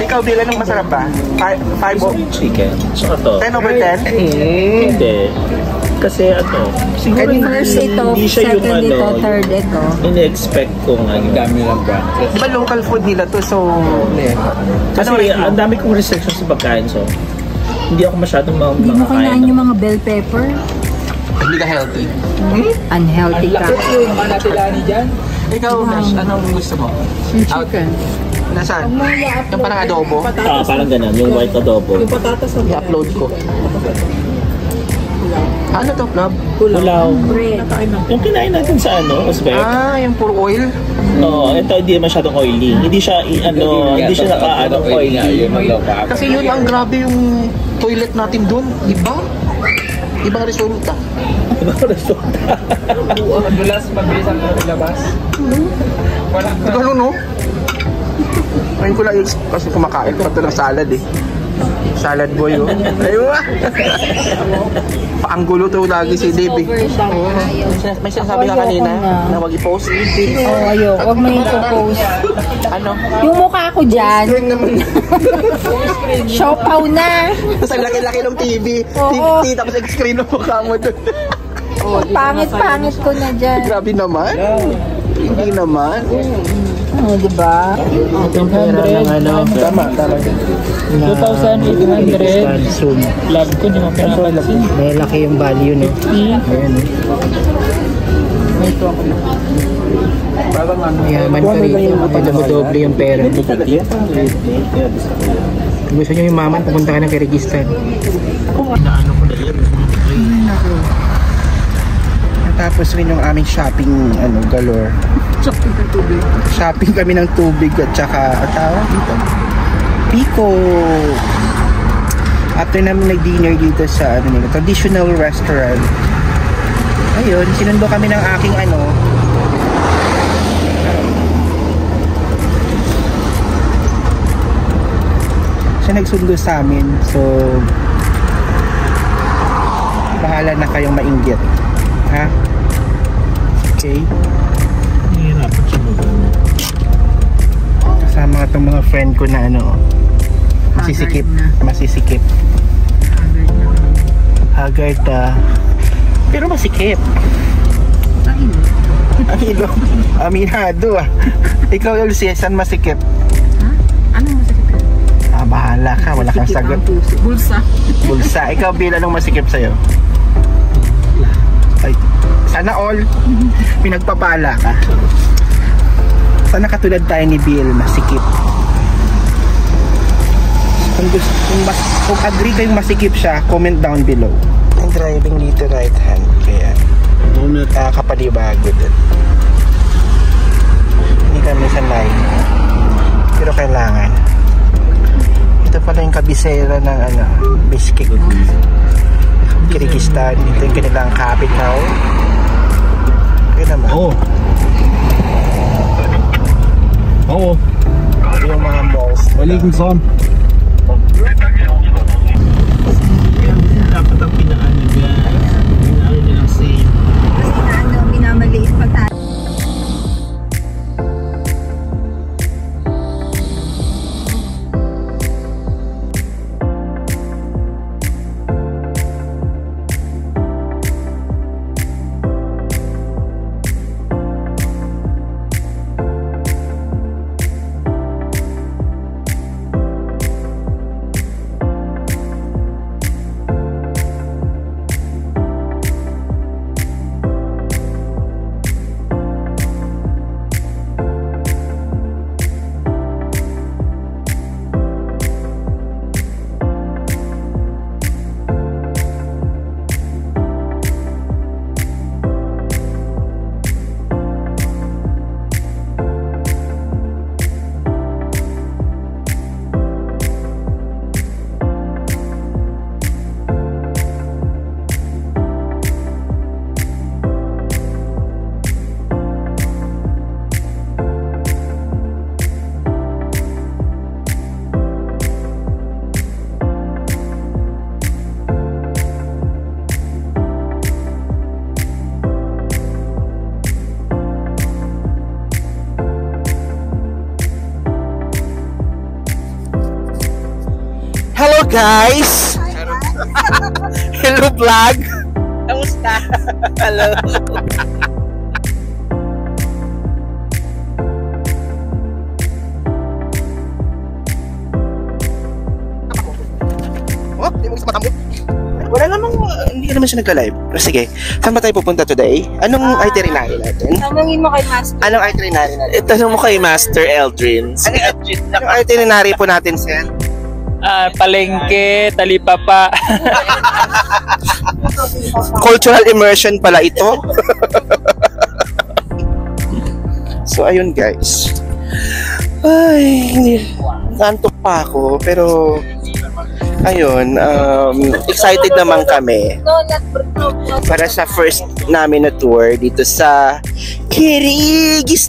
Ikaw, Bill, anong masarap ba? 5 Chicken. So ito. 10 over 10? Hindi. Kasi siguro First ito, hindi siya yung second ito, third ito. ini-expect kong dami lang breakfast. Di ba local food nila to? So, Kasi ano ang dami kong restrictions sa pagkain, so hindi ako masyadong Hindi mo kailangan yung mga bell pepper. hindi ka healthy. Unhealthy ka. Yung mga natilani dyan. Ikaw, Nash, anong gusto mo? Chicken. Nasaan? Yung parang adobo? parang ganun, yung white adobo. Patatas o I-upload ko. Ano to, Club? Pulaw. bread. Yung kinain natin sa Uzbek. Yung puro oil? Oo, ito hindi masyadong oily. Hindi siya hindi siya oily. Kasi yun ang grabe yung toilet natin dun. Iba? Ibang resulta. Madulas, mabilis ang labas. Wala ka. Ganun, no? Ngayon ko lang kasi kumakain pa ito ng salad eh. Salad boy, oh. Ayun ah. Paanggulo to lagi si Dave. May sinasabi ka kanina na wag i-post. Ayaw. Huwag mo yung post. Ano? Yung mukha ko dyan. Siopaw na. Tapos ang laki-laki ng TV. Oo. Tapos screen ng mukha mo doon. Pangit-pangit ko na dyan. Grabe naman. Hindi naman. Diba? Itong pera ng ano. Tama. 2,800. Love ko, di mo pinapansin. May laki yung value, no? Ayan, no? Mayaman ka rito. Kapag doble yung pera. Gusto nyo yung maman, pupunta ka ng Kyrgyzstan. Tapos rin yung aming shopping galore. Shopping kami ng tubig at saka tawag dito. Pico. After namin nag-dinner dito sa traditional restaurant. Ayun, sinundo kami ng aking siya nagsundo sa amin. So bahala na kayong mainggit. Ha? Okay. Nahihirapan siya mag-ano. Kasama itong mga friend ko na masisikip. Haggard pero masikip. Ang ilo. Aminado ah. Ikaw, Elsie, saan masikip? Anong masakit? Bahala ka, wala kang sagot. Bulsa. Ikaw, Bill, anong masikip sa'yo? Ay, sana all. Pinagpapala ka. Sana katulad tayo ni Bill, masikip. Kung agree kayong masikip siya, comment down below. I'm driving dito right hand, kaya kapalibago din. hindi kami sanay. Pero kailangan. Ito pala yung kabisera ng Bishkek, Kyrgyzstan. Ito yung kanilang capital. Kaya naman. Oo. Oo. Yung mga malls. Walikum salam. Dapat ang pinaano dyan. Pinaano nilang sale. Kasi minamaliit pa tayo. Hello guys! Hello vlog! Kamusta? Hello! Oh, hindi mo gusto matambo? Wala namang, hindi naman siya nagka-live. Pero sige, saan ba tayo pupunta today? Anong itinerary natin? Tanungin mo kay Master. Anong itinerary natin? Tanong mo kay Master Eldrin. Anong itinerary po natin, sir? Palengke, talipapa. Cultural immersion pala ito. So ayun guys. Ay, nantok pa ako pero ayun, excited naman kami para sa first namin na tour dito sa Kyrgyzstan.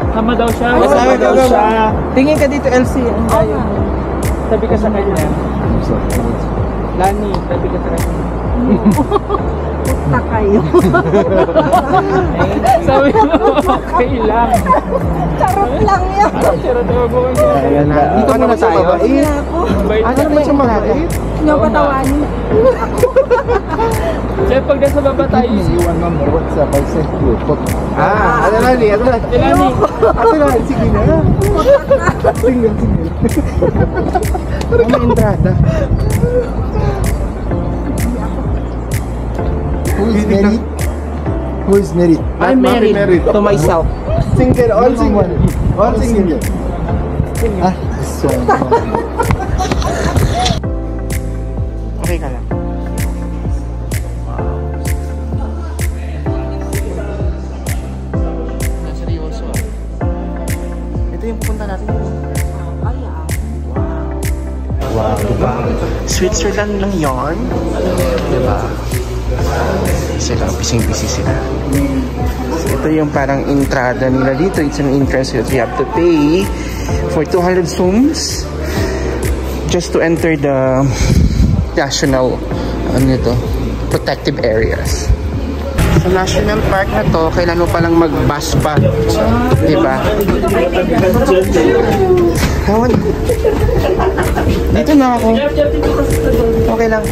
Tama daw siya. Kasama daw siya. Tingin ka dito, LC. Ang tayo mo. Tabi ka sa kanya. Lani, tabi ka sa kanya. Puta kayo. Sabi mo, okay lang. Charot lang yan. Charot ako niya. Ayan na. Dito muna tayo. Ano naman siya mabait? Napatawanin. Kaya pag nasa baba tayo, Ano Lani? Ano Lani? Lani. Ano Lani? Sige na. Sige. Ano may entrada? Who is married? I'm married to myself. Single, all single. All single. Ah, so. Okay ka lang. Seryoso. Ito yung pupunta natin. Wow, diba? Switzerland lang yon, diba? Sila, busy sila. So, ito yung parang entrada nila dito. It's an entrance that you have to pay for 200 soms just to enter the national protective areas. Sa national park na to, kailan mo palang mag-bus pa, diba? Dito na ako. Okay lang.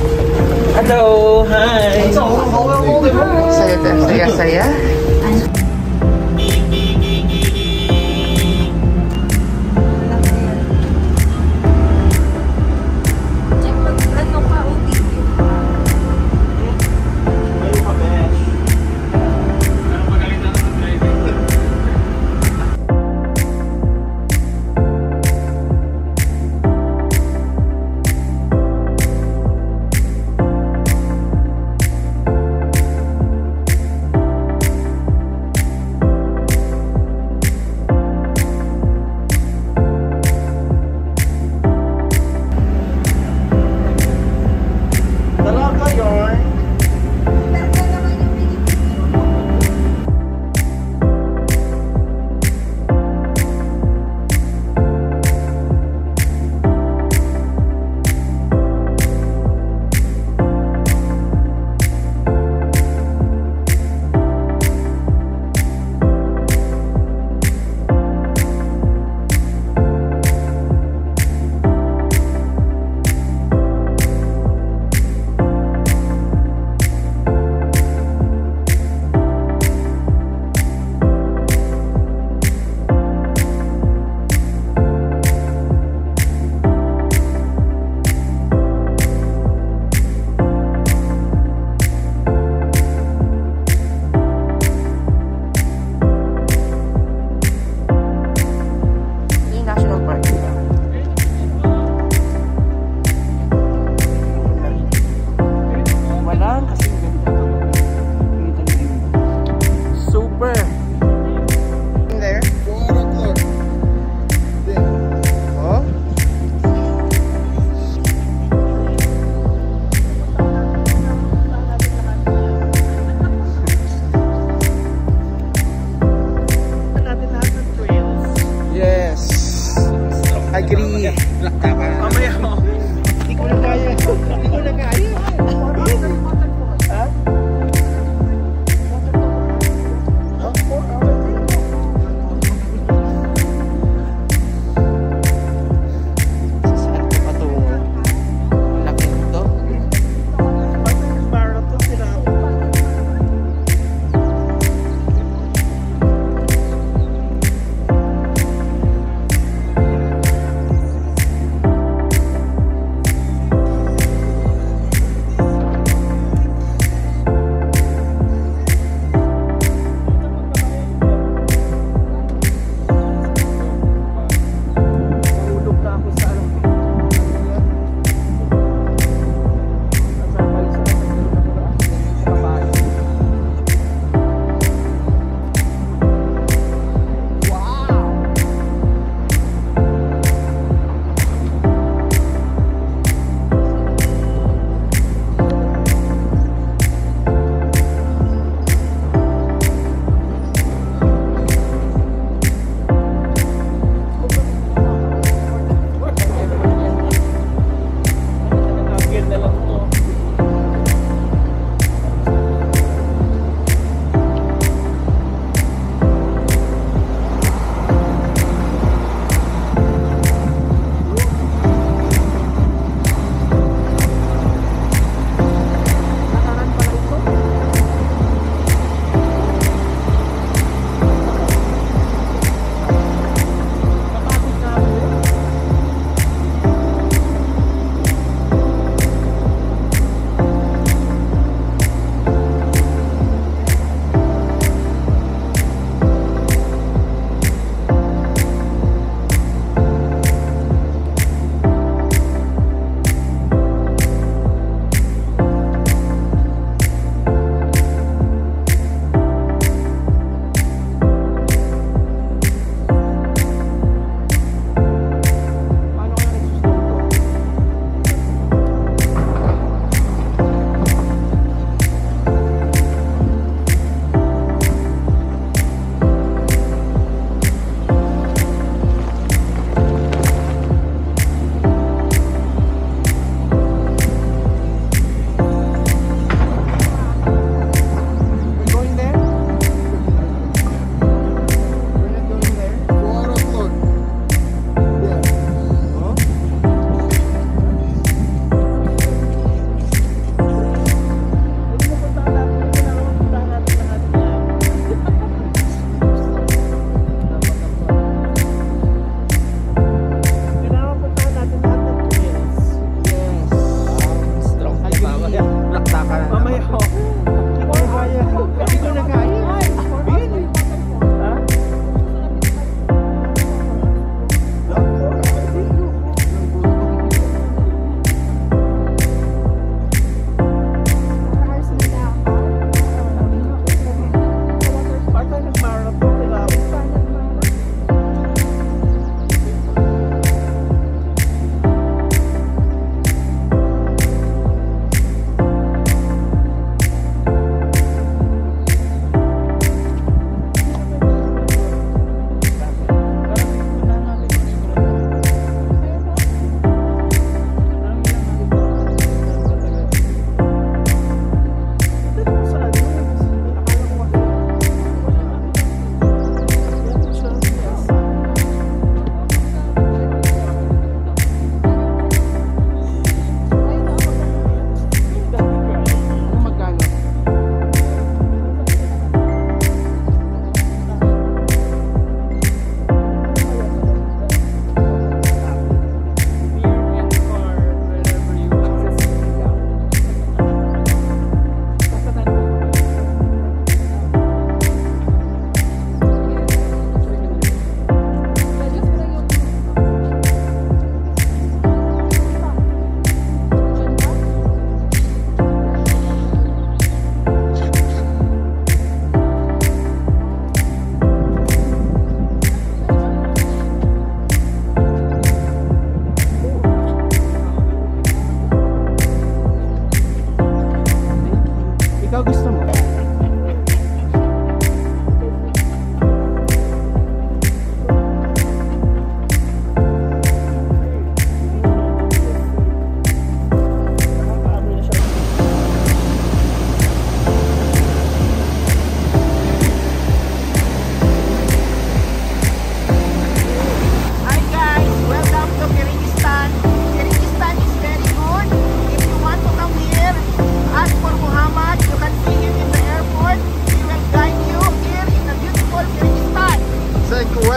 Hello, hi. Saya. Agree. Mamaya ako. Hindi ko na kaya. Ha? Saan ko pa ito? Laki ito. Marathon sila.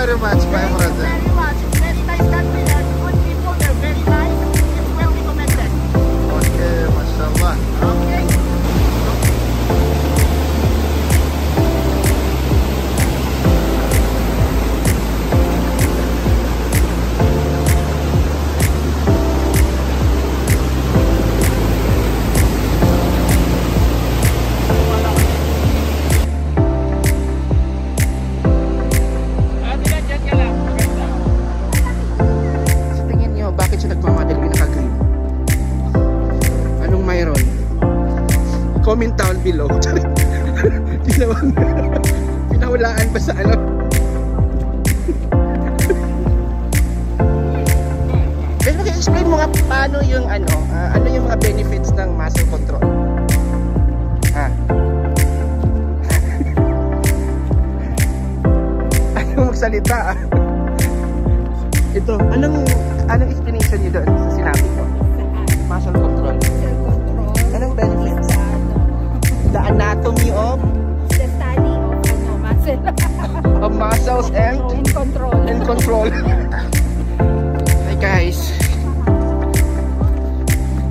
very much, my brother. Very much. Very nice country. There are good people. They're very nice. It's well recommended. Okay, mashallah. Okay. Sa tingin nyo, bakit siya nagmamadali naka-green? Anong mayroon? Comment down below. Pinahulaan ba sa ano? Pero explain mo nga paano yung ano yung mga benefits ng muscle control. Ayaw magsalita. Ito, anong explanation niyo doon sa sinabi ko? Muscle control. Anong benefits? The anatomy of The study of muscle. of muscles and In control. Hi guys.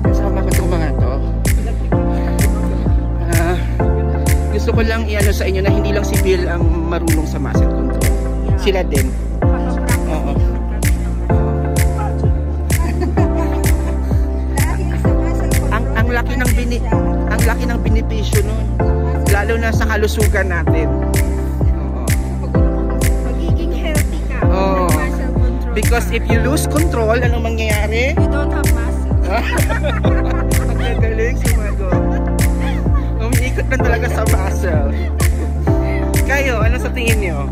Kasama ko itong mga to. Gusto ko lang i-ano sa inyo na hindi lang si Bill ang marunong sa muscle control. Sila din. Oo. Ang laki ng benepisyo nun. Lalo na sa kalusugan natin. Oo. Magiging healthy ka. Oo. Muscle control. Because if you lose control, anong mangyayari? You don't have muscle. Ang gagaling si Mago. Umiikot lang talaga sa muscle. Kayo, ano sa tingin nyo?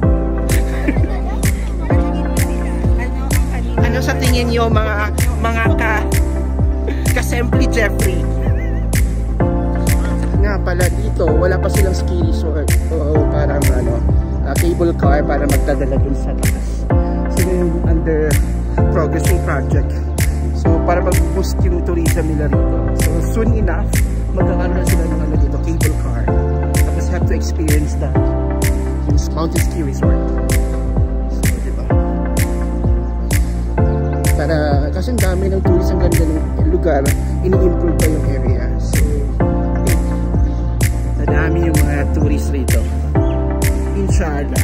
Ano sa tingin nyo mga ka-Simply Jeffrey? Nga pala dito, wala pa silang ski resort. Oo, parang cable car para magdadala dun sa taas. Sila yung under progressing project. So, para mag-boost yung tourism nila rito. So, soon enough, magkakaroon na sila ng dito, cable car. Tapos have to experience that. Yung mountain ski resort. So, diba? Para, kasi ang dami ng tourist ang ganda ng lugar, ini-improve pa yung area. So, nadami yung mga tourist rito. Inshallah.